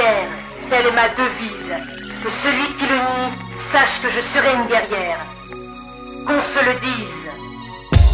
guerrière, telle est ma devise. Que celui qui le nie sache que je serai une guerrière. Qu'on se le dise.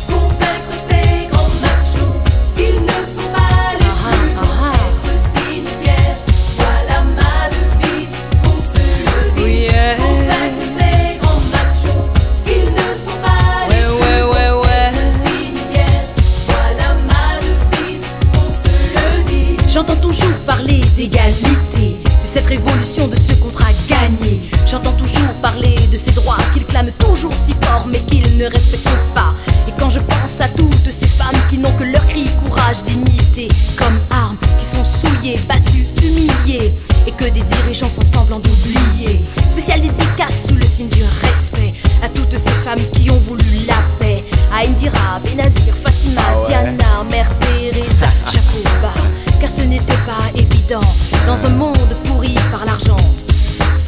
Convaincre ces grands machos qu'ils ne sont pas les plus beaux, être dignes et fiers, voilà ma devise, qu'on se le dise. Convaincre ces grands machos qu'ils ne sont pas les plus beaux, être dignes et fiers, voilà ma devise, qu'on se le dise. J'entends toujours parler d'égalité, de cette révolution, de ce contrat gagné. J'entends toujours parler de ces droits qu'ils clament toujours si fort mais qu'ils ne respectent pas. Et quand je pense à toutes ces femmes qui n'ont que leur cri, courage, dignité comme armes, qui sont souillées, battues, humiliées, et que des dirigeants font semblant d'oublier. Spéciale dédicace sous le signe du respect à toutes ces femmes qui ont voulu la paix. À Indira, Benazir, Fatima, Diana, Mère Teresa, chapeau bas, car ce n'était pas évident dans un monde pourri par l'argent.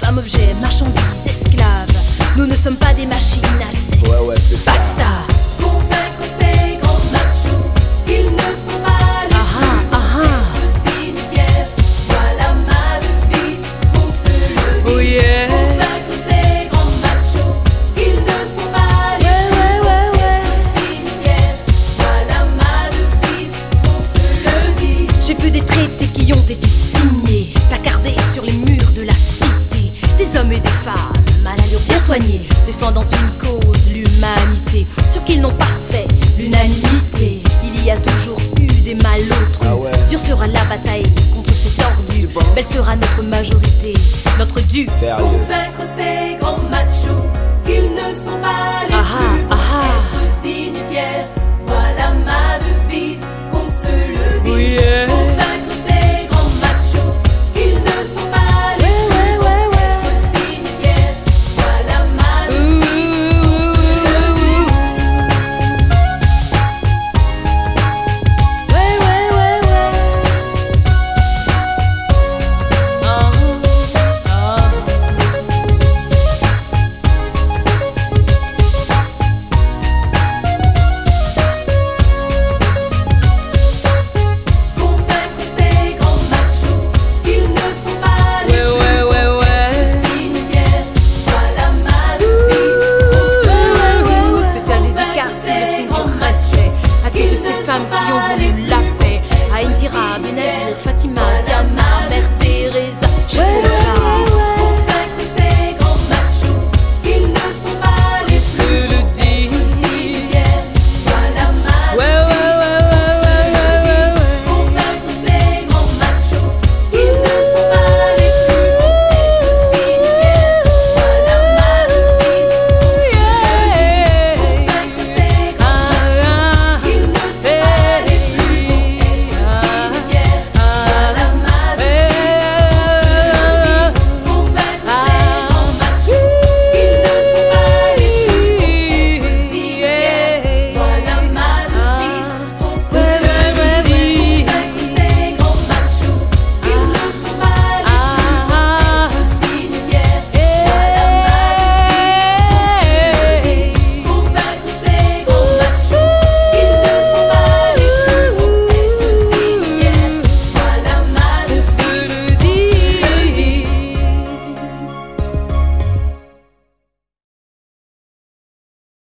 Femmes, objets, marchandises, esclaves, nous ne sommes pas des machines à sexe. Basta. Convaincre ces grands machos qu'ils ne sont pas les plus beaux, être dignes et fiers, voilà ma devise, qu'on se le dise. Convaincre ces grands machos qu'ils ne sont pas les plus beaux, être dignes et fiers, voilà ma devise, qu'on se le dise. J'ai vu des traités qui ont été signés, placardés sur les murs de la cité. Des hommes et des femmes, à l'allure bien soignée, défendant une cause, l'humanité, sur qu'ils n'ont pas fait l'unanimité. Il y a toujours eu des malautres. Dure sera la bataille contre ces tordus. Belle sera notre majorité, notre dû. Convaincre ces grands machos